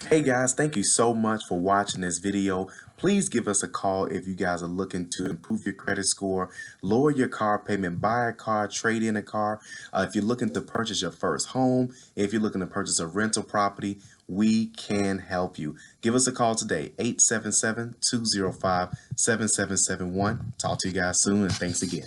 Hey guys, thank you so much for watching this video. Please give us a call if you guys are looking to improve your credit score, lower your car payment, buy a car, trade in a car. If you're looking to purchase your first home, if you're looking to purchase a rental property, we can help you. Give us a call today, 877-205-7771. Talk to you guys soon, and thanks again.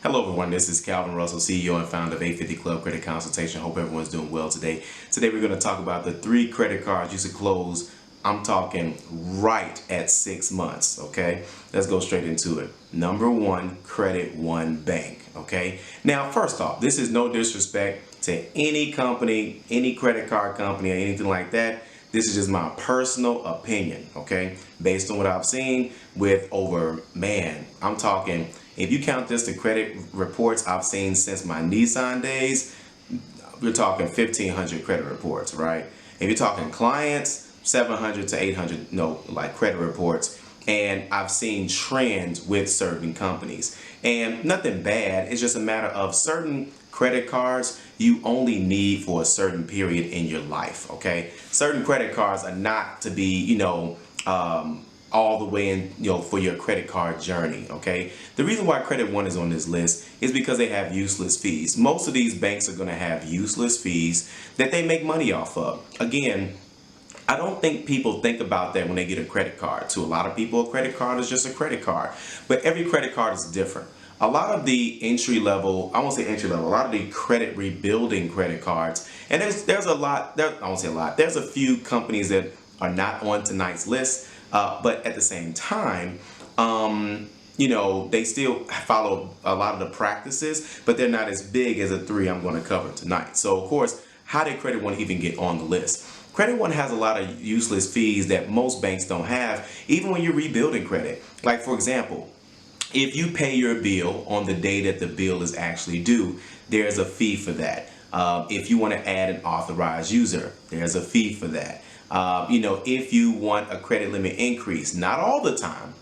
Hello everyone, this is Calvin Russell, CEO and founder of 850 Club Credit Consultation. Hope everyone's doing well today. Today we're going to talk about the 3 credit cards you should close. I'm talking right at 6 months, okay? Let's go straight into it. Number 1, Credit One Bank, okay? Now, first off, this is no disrespect to any company, any credit card company or anything like that. This is just my personal opinion, okay? Based on what I've seen with I'm talking, if you count this the credit reports I've seen since my Nissan days, we're talking 1,500 credit reports, right? If you're talking clients, 700 to 800, credit reports. And I've seen trends with certain companies. And nothing bad, it's just a matter of certain credit cards you only need for a certain period in your life, okay? Certain credit cards are not to be, all the way in, for your credit card journey, okay? The reason why Credit One is on this list is because they have useless fees. Most of these banks are gonna have useless fees that they make money off of. Again, I don't think people think about that when they get a credit card. To a lot of people, a credit card is just a credit card, but every credit card is different. A lot of the entry level, I won't say entry level, a lot of the credit rebuilding credit cards, and there's a lot, I won't say a lot, there's a few companies that are not on tonight's list, but at the same time, they still follow a lot of the practices, but they're not as big as the 3 I'm going to cover tonight. So of course, how did Credit One even get on the list? Credit One has a lot of useless fees that most banks don't have, even when you're rebuilding credit. Like for example, if you pay your bill on the day that the bill is actually due, there's a fee for that. If you want to add an authorized user, there's a fee for that. If you want a credit limit increase, not all the time,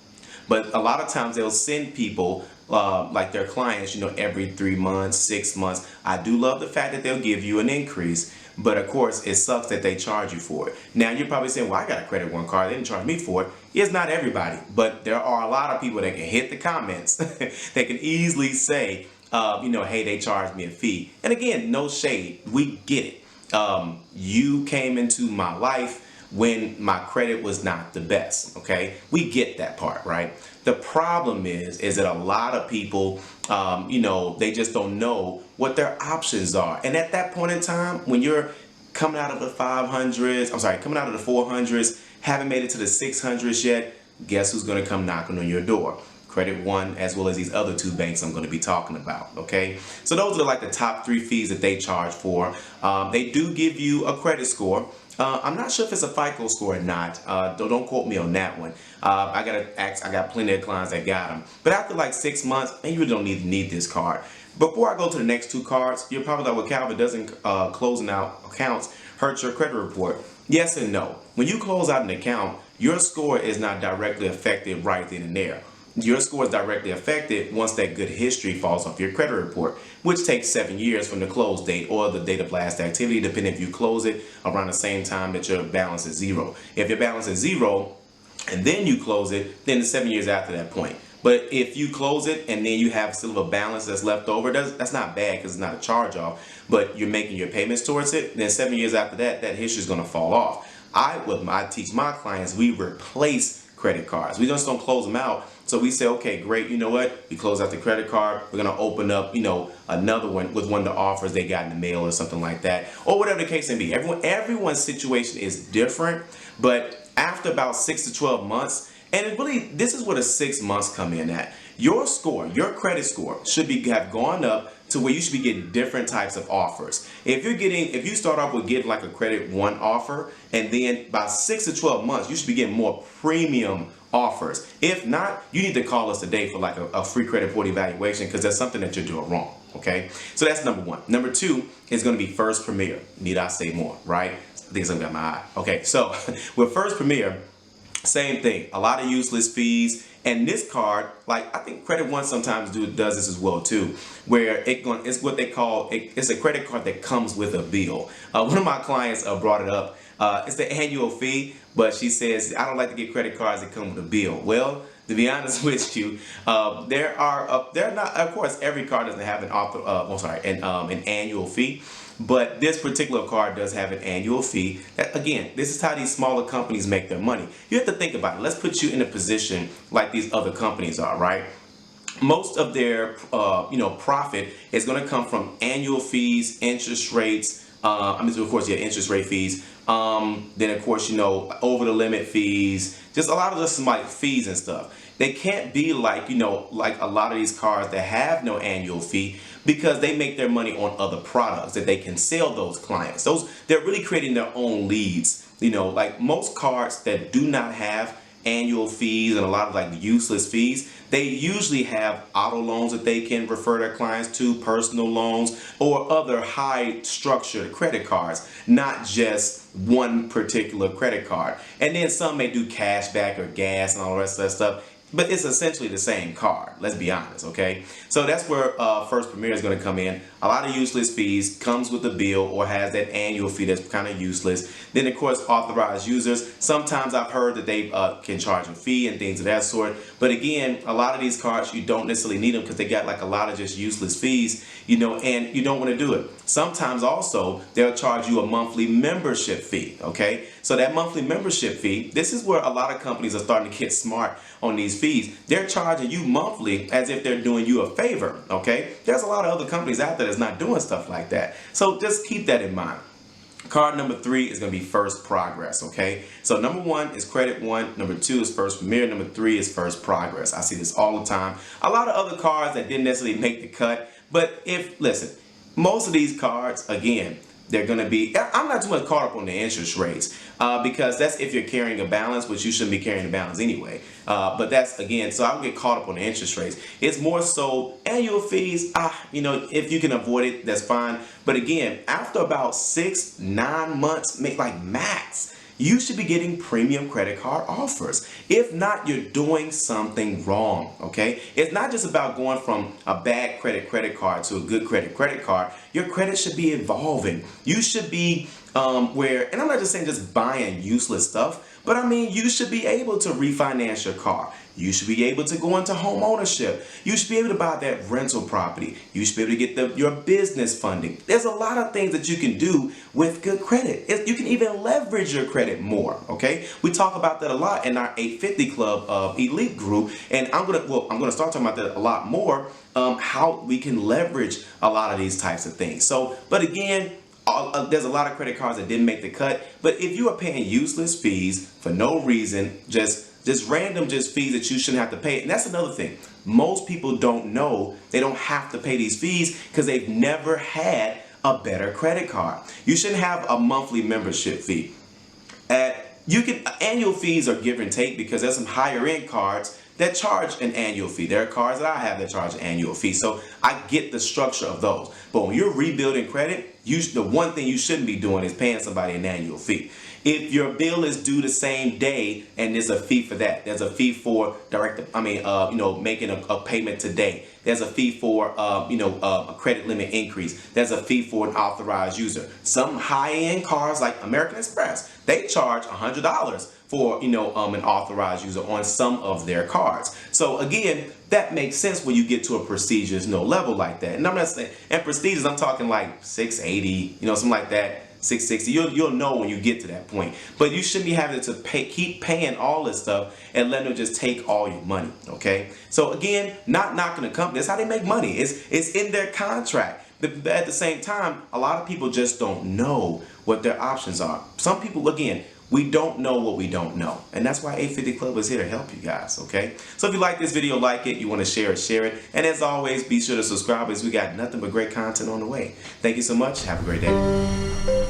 but a lot of times they'll send people like their clients, every 3 months, 6 months. I do love the fact that they'll give you an increase, but of course it sucks that they charge you for it. Now you're probably saying, well, I got a Credit One card, they didn't charge me for it. It's not everybody, but there are a lot of people that can hit the comments. They can easily say, hey, they charged me a fee. And again, no shade, we get it. You came into my life when my credit was not the best, okay? We get that part, right? The problem is that a lot of people, they just don't know what their options are. And at that point in time, when you're coming out of the 500s, coming out of the 400s, haven't made it to the 600s yet, guess who's gonna come knocking on your door? Credit One, as well as these other 2 banks I'm going to be talking about, okay? So those are like the top 3 fees that they charge for. They do give you a credit score. I'm not sure if it's a FICO score or not. Don't quote me on that one. I got plenty of clients that got them. But after like 6 months, man, you really don't need this card. Before I go to the next 2 cards, you're probably like, well, Calvin, doesn't closing out accounts hurt your credit report? Yes and no. When you close out an account, your score is not directly affected right then and there. Your score is directly affected once that good history falls off your credit report, which takes 7 years from the close date or the date of last activity, depending if you close it around the same time that your balance is 0. If your balance is 0 and then you close it, then it's 7 years after that point. But if you close it and then you have still a balance that's left over, that's not bad because it's not a charge off, but you're making your payments towards it, then 7 years after that, that history is going to fall off. I teach my clients, we replace credit cards. We just don't close them out. So we say, okay, great, you know what? We close out the credit card. We're going to open up, another one with one of the offers they got in the mail or something like that, or whatever the case may be. Everyone's situation is different, but after about 6 to 12 months, and this is where the 6 months come in at. Your score, your credit score should have gone up to where you should be getting different types of offers. If you start off with getting like a Credit One offer, and then by 6 to 12 months, you should be getting more premium offers. If not, you need to call us today for like a free credit report evaluation because there's something that you're doing wrong, okay? So that's number 1. Number 2 is going to be First Premier. Need I say more, right? I think something got my eye. Okay, so with First Premier, same thing, a lot of useless fees, And this card, like I think Credit One sometimes does this as well too, where it's what they call it's a credit card that comes with a bill. One of my clients brought it up. It's the annual fee, but she says I don't like to get credit cards that come with a bill. Well, to be honest with you, there are not. Of course, every card doesn't have an annual fee. But this particular card does have an annual fee. Again, this is how these smaller companies make their money. You have to think about it. Let's put you in a position like these other companies are, right? Most of their profit is going to come from annual fees, interest rates. Of course, interest rate fees. Then of course, over the limit fees. Just a lot of this is like fees and stuff. They can't be like like a lot of these cards that have no annual fee, because they make their money on other products that they can sell those clients. They're really creating their own leads. Like most cards that do not have annual fees and a lot of like useless fees, they usually have auto loans that they can refer their clients to, personal loans, or other high structured credit cards, not just one particular credit card. And then some may do cash back or gas and all the rest of that stuff. But it's essentially the same card, let's be honest, okay? So that's where First Premier is going to come in. A lot of useless fees, comes with a bill or has that annual fee that's kind of useless. Then, of course, authorized users. Sometimes I've heard that they can charge a fee and things of that sort. But again, a lot of these cards, you don't necessarily need them because they got like a lot of just useless fees, and you don't want to do it. Sometimes also, they'll charge you a monthly membership fee, okay? So that monthly membership fee, this is where a lot of companies are starting to get smart on these fees. They're charging you monthly as if they're doing you a favor, okay? There's a lot of other companies out there that's not doing stuff like that. So just keep that in mind. Card number 3 is going to be First Progress, okay? So number 1 is Credit One, number 2 is First Premier, number 3 is First Progress. I see this all the time. A lot of other cards that didn't necessarily make the cut, but listen, most of these cards, again, they're going to be, I'm not too much caught up on the interest rates because that's if you're carrying a balance, which you shouldn't be carrying a balance anyway. But that's, again, so I don't get caught up on the interest rates. It's more so annual fees, if you can avoid it, that's fine. But again, after about 6-9 months, like max, you should be getting premium credit card offers. If not, you're doing something wrong, okay? It's not just about going from a bad credit card to a good credit card. Your credit should be evolving. You should be and I'm not just saying just buying useless stuff, but I mean, you should be able to refinance your car. You should be able to go into home ownership. You should be able to buy that rental property. You should be able to get your business funding. There's a lot of things that you can do with good credit. You can even leverage your credit more, okay? We talk about that a lot in our 850 Club Elite group, and I'm gonna start talking about that a lot more, how we can leverage a lot of these types of things. So, but again, there's a lot of credit cards that didn't make the cut, but if you are paying useless fees for no reason, just random fees that you shouldn't have to pay, and that's another thing. Most people don't know they don't have to pay these fees because they've never had a better credit card. You shouldn't have a monthly membership fee. Annual fees are give and take because there's some higher end cards that charge an annual fee. There are cards that I have that charge an annual fee. So I get the structure of those. But when you're rebuilding credit, the one thing you shouldn't be doing is paying somebody an annual fee. If your bill is due the same day and there's a fee for that, there's a fee for making a payment today. There's a fee for a credit limit increase. There's a fee for an authorized user. Some high-end cards like American Express, they charge $100 for an authorized user on some of their cards. So again, that makes sense when you get to a prestigious level like that. And I'm not saying, and prestigious, I'm talking like 680, something like that. 660. You'll know when you get to that point. But you shouldn't be having to keep paying all this stuff and letting them just take all your money. Okay. So again, not knocking the company. That's how they make money. It's in their contract. But at the same time, a lot of people just don't know what their options are. Some people, again, we don't know what we don't know. And that's why 850 Club is here to help you guys, okay? So if you like this video, like it. You want to share it. And as always, be sure to subscribe as we got nothing but great content on the way. Thank you so much. Have a great day.